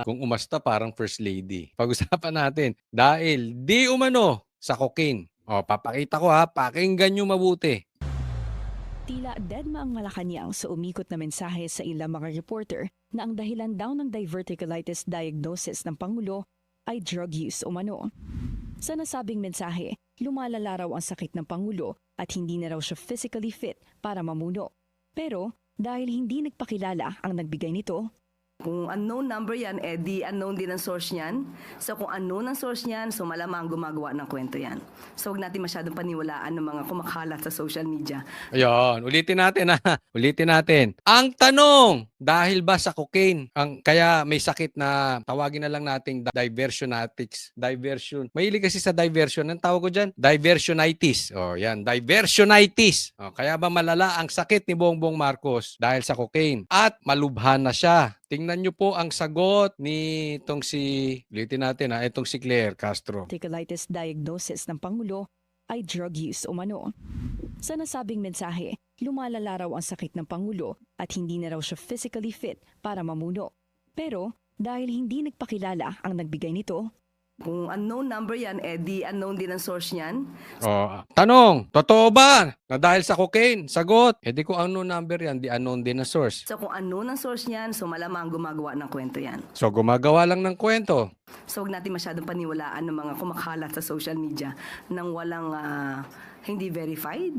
kung umasta parang first lady. Pag-usapan natin dahil di umano sa cocaine. O, papakita ko ha, pakinggan nyo mabuti. Tila deadma ang Malacanang sa umikot na mensahe sa ilang mga reporter na ang dahilan daw ng diverticulitis diagnosis ng Pangulo ay drug use umano. Sa nasabing mensahe, lumalala raw ang sakit ng Pangulo at hindi na raw siya physically fit para mamuno. Pero dahil hindi nagpakilala ang nagbigay nito, kung unknown number yan, di unknown din ang source niyan. So kung unknown ang source niyan, so malamang gumagawa ng kwento yan. So huwag natin masyadong paniwalaan ng mga kumakalat sa social media. Ayun, ulitin natin ha. Ulitin natin. Ang tanong, dahil ba sa cocaine, kaya may sakit na tawagin na lang nating diversionatics. Diversion. Mahilig kasi sa diversion. Ang tawag ko dyan? Diversionitis. O yan, diversionitis. O, kaya ba malala ang sakit ni Bongbong Marcos dahil sa cocaine? At malubhan na siya. Tingnan nyo po ang sagot ni ulitin natin itong si Claire Castro. Diverticulitis diagnosis ng Pangulo ay drug use umano. Sa nasabing mensahe, lumalala raw ang sakit ng Pangulo at hindi na raw siya physically fit para mamuno. Pero dahil hindi nagpakilala ang nagbigay nito, kung unknown number yan, di unknown din ang source niyan. Tanong, totoo ba na dahil sa cocaine? Sagot, di ko unknown number yan, di unknown din ang source. So kung unknown ang source niyan, so malamang gumagawa ng kwento yan. So gumagawa lang ng kwento. So huwag natin masyadong paniwalaan ng mga kumakalat sa social media nang walang hindi verified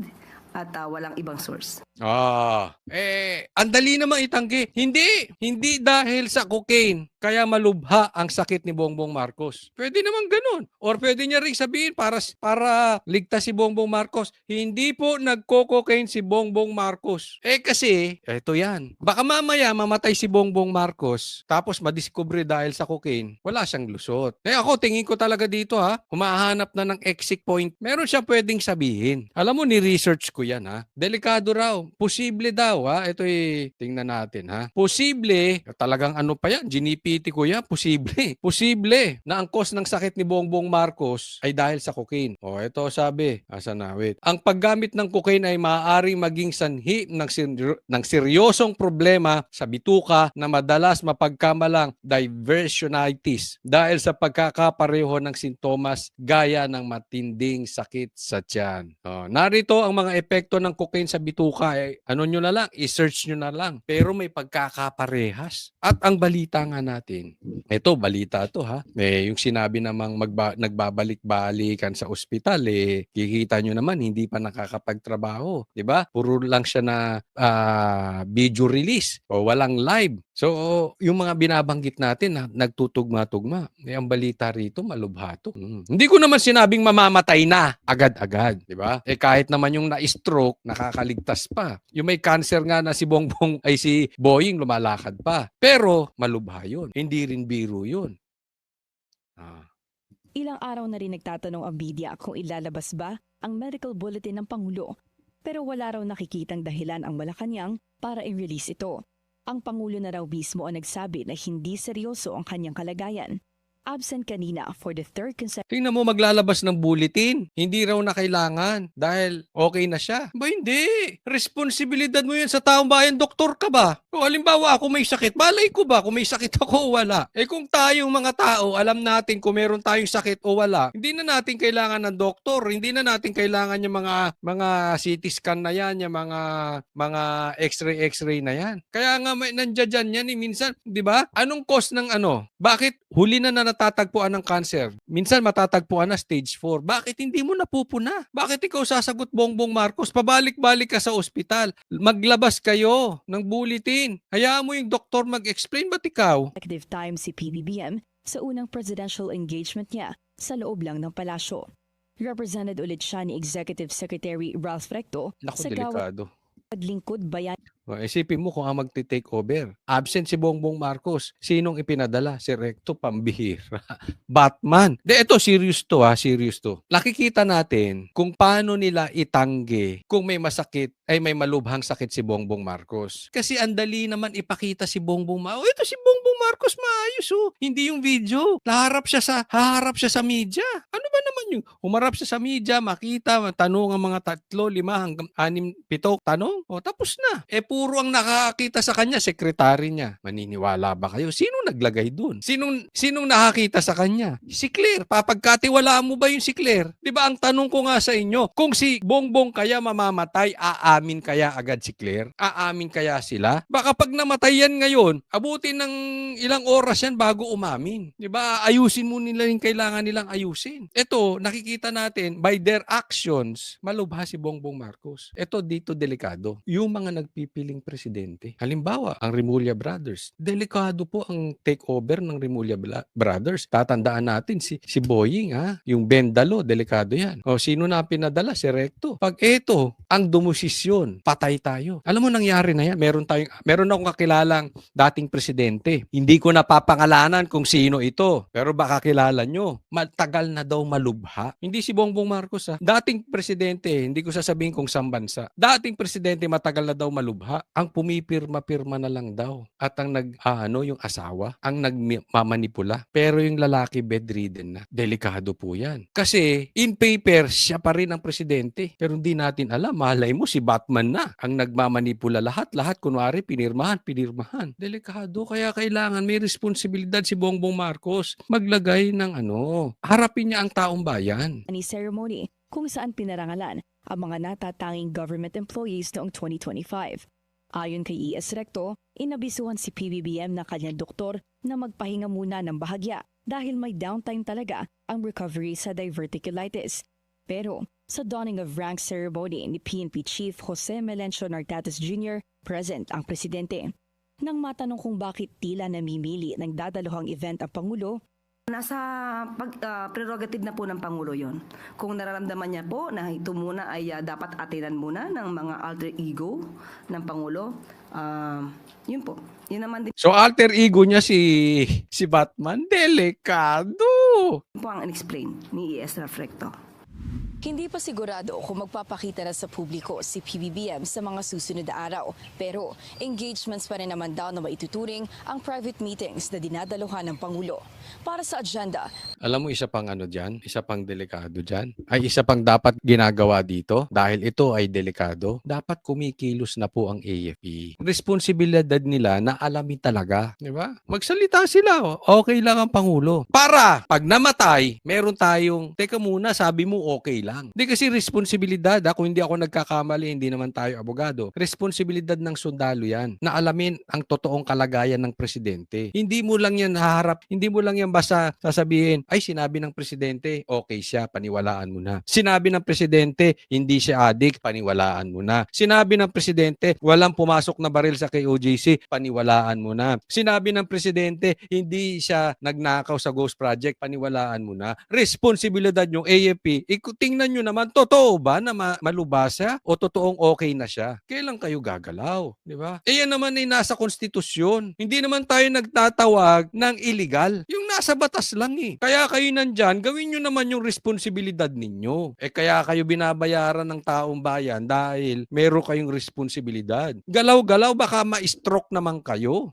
at walang ibang source. Ang dali namang itanggi. Hindi dahil sa cocaine kaya malubha ang sakit ni Bongbong Marcos. Pwede naman ganun. Or pwede niya rin sabihin para ligtas si Bongbong Marcos, hindi po nagko-cocaine si Bongbong Marcos. Kasi, eto yan. Baka mamaya mamatay si Bongbong Marcos tapos madiscover dahil sa cocaine, wala siyang lusot. Ako, tingin ko talaga dito humahanap na ng exit point. Meron siya pwedeng sabihin. Alam mo, ni-research ko yan Delikado raw. Posible daw Ito tingnan natin Posible, talagang ano pa yan, ginipiti ko yan, posible. Posible na ang cause ng sakit ni Bongbong Marcos ay dahil sa cocaine. Ito sabi, wait. Ang paggamit ng cocaine ay maaaring maging sanhi ng seryosong problema sa bituka na madalas mapagkamalang diversionitis dahil sa pagkakapareho ng sintomas gaya ng matinding sakit sa tiyan. Narito ang mga epekto ng cocaine sa bituka. Ano nyo na lang, i-search nyo na lang. Pero may pagkakaparehas. At ang balita nga natin, ito, balita to yung sinabi namang nagbabalik-balikan sa ospital, kikita nyo naman, hindi pa nakakapagtrabaho. Diba? Puro lang siya na video release o walang live. So, yung mga binabanggit natin, nagtutugma-tugma. Ang balita rito, malubha to. Hindi ko naman sinabing mamamatay na agad-agad. Diba? Kahit naman yung na-stroke, nakakaligtas pa. Yung may cancer nga na si Boying, lumalakad pa. Pero, malubha yun. Hindi rin biro yun. Ilang araw na rin nagtatanong ang media kung ilalabas ba ang medical bulletin ng Pangulo. Pero wala raw nakikitang dahilan ang Malacanang para i-release ito. Ang Pangulo na raw mismo ang nagsabi na hindi seryoso ang kanyang kalagayan. Absent kanina for the third consecutive. Tingnan mo, maglalabas ng bulletin. Hindi raw na kailangan dahil okay na siya. Hindi. Responsibilidad mo yan sa taong bayan. Doktor ka ba? O halimbawa ako may sakit, balay ko ba kung may sakit ako o wala? Kung tayong mga tao, alam natin kung meron tayong sakit o wala, hindi na natin kailangan ng doktor. Hindi na natin kailangan yung mga CT scan na yan, yung mga x-ray na yan. Kaya nga nandiyan yan minsan, di ba? Anong cause ng ano? Bakit huli na natatagpuan ng cancer? Minsan matatagpuan na stage 4. Bakit hindi mo napupuna? Bakit ikaw sasagot Bongbong Marcos? Pabalik-balik ka sa ospital. Maglabas kayo ng bulletin. Hayaan mo yung doktor mag-explain. Ba't ikaw? Time si PBBM sa unang presidential engagement niya sa loob lang ng palasyo. Represented ulit siya ni Executive Secretary Ralph Recto Naku, sa delikado. Paglingkod Bayan. Isipin mo kung ang magti-take over. Absent si Bongbong Marcos. Sinong ipinadala? Si Recto, pambihira. Batman. Ito, serious to serious to. Nakikita natin kung paano nila itanggi kung may masakit ay may malubhang sakit si Bongbong Marcos. Kasi ang dali naman ipakita si Bongbong Marcos. Ito si Bongbong Marcos maayos Hindi yung video. Haharap siya sa media. Ano ba naman yung humarap siya sa media, makita, tanong ang mga 3, 5 hanggang 6, 7 tanong. Tapos na. puro ang nakakita sa kanya, sekretary niya. Maniniwala ba kayo? Sino naglagay dun? Sinong nakakita sa kanya? Si Claire. Papagkatiwalaan mo ba yung si Claire? Di ba ang tanong ko nga sa inyo, kung si Bongbong kaya mamamatay, aamin kaya agad si Claire? Aamin kaya sila? Baka pag namatay yan ngayon, abutin ng ilang oras yan bago umamin. Di ba? Ayusin mo nila yung kailangan nilang ayusin. Ito, nakikita natin, by their actions, malubha si Bongbong Marcos. Ito dito delikado. Yung mga nagpipiling presidente. Halimbawa, ang Remulla Brothers. Delikado po ang takeover ng Remulla Brothers. Tatandaan natin si Boying, ha? Yung Bendalo, delikado yan. O sino na pinadala? Si Recto. Pag ito, ang dumosisyon, patay tayo. Alam mo nangyari na yan. Meron akong kakilalang dating presidente. Hindi ko napapangalanan kung sino ito. Pero baka kilala nyo. Matagal na daw malubha. Hindi si Bongbong Marcos, ha? Dating presidente, hindi ko sasabihin kung saan bansa. Dating presidente, matagal na daw malubha. Ang pumipirma-pirma na lang daw. At ang yung asawa, ang nagmamanipula. Pero yung lalaki bedridden na. Delikado po yan. Kasi in paper, siya pa rin ang presidente. Pero hindi natin alam. Malay mo si Batman na ang nagmamanipula lahat. Lahat kunwari pinirmahan. Delikado. Kaya kailangan may responsibilidad si Bongbong Marcos. Maglagay ng harapin niya ang taong bayan. Ni ceremony kung saan pinarangalan ang mga natatanging government employees noong 2025. Ayon kay E.S. Recto, inabisuhan si PBBM na kanyang doktor na magpahinga muna ng bahagya dahil may downtime talaga ang recovery sa diverticulitis. Pero sa donning of rank ceremony ni PNP Chief Jose Melencio Nartates Jr., present ang presidente. Nang matanong kung bakit tila namimili ng dadaluhang event ang Pangulo, Nasa prerogative na po ng Pangulo yon. Kung nararamdaman niya po na ito muna ay dapat atinan muna ng mga alter ego ng Pangulo, yun po. Yun naman din So alter ego niya si Batman. Delikado. po ang in-explain ni E.S. Reflecto. hindi pa sigurado kung magpapakita na sa publiko si PBBM sa mga susunod na araw. Pero engagements pa rin naman daw na maituturing ang private meetings na dinadaluhan ng Pangulo. Para sa agenda, Alam mo, isa pang dyan, isa pang delikado dyan, ay isa pang dapat ginagawa dito dahil ito ay delikado. Dapat kumikilos na po ang AFP. Responsibilidad nila na alamin talaga. Di ba? Magsalita sila. Okay lang ang Pangulo. Para pag namatay, meron tayong, teka muna, sabi mo okay lang. Hindi kasi responsibilidad. Kung hindi ako nagkakamali, hindi naman tayo abogado. Responsibilidad ng sundalo yan na alamin ang totoong kalagayan ng presidente. Hindi mo lang yan haharap, hindi mo lang yan basta sasabihin, ay sinabi ng presidente, okay siya, paniwalaan mo na. Sinabi ng presidente, hindi siya adik, paniwalaan mo na. Sinabi ng presidente, walang pumasok na baril sa KOJC, paniwalaan mo na. Sinabi ng presidente, hindi siya nagnakaw sa Ghost Project, paniwalaan mo na. Responsibilidad yung AFP, tingnan nyo naman, totoo ba na malubasa o totoong okay na siya? Kailan kayo gagalaw? Di ba? Yan naman ay nasa konstitusyon. Hindi naman tayo nagtatawag ng illegal. Yung nasa batas lang eh. Kaya kayo nandyan, gawin nyo naman yung responsibilidad ninyo. Kaya kayo binabayaran ng taong bayan dahil meron kayong responsibilidad. Galaw-galaw, baka ma-stroke naman kayo.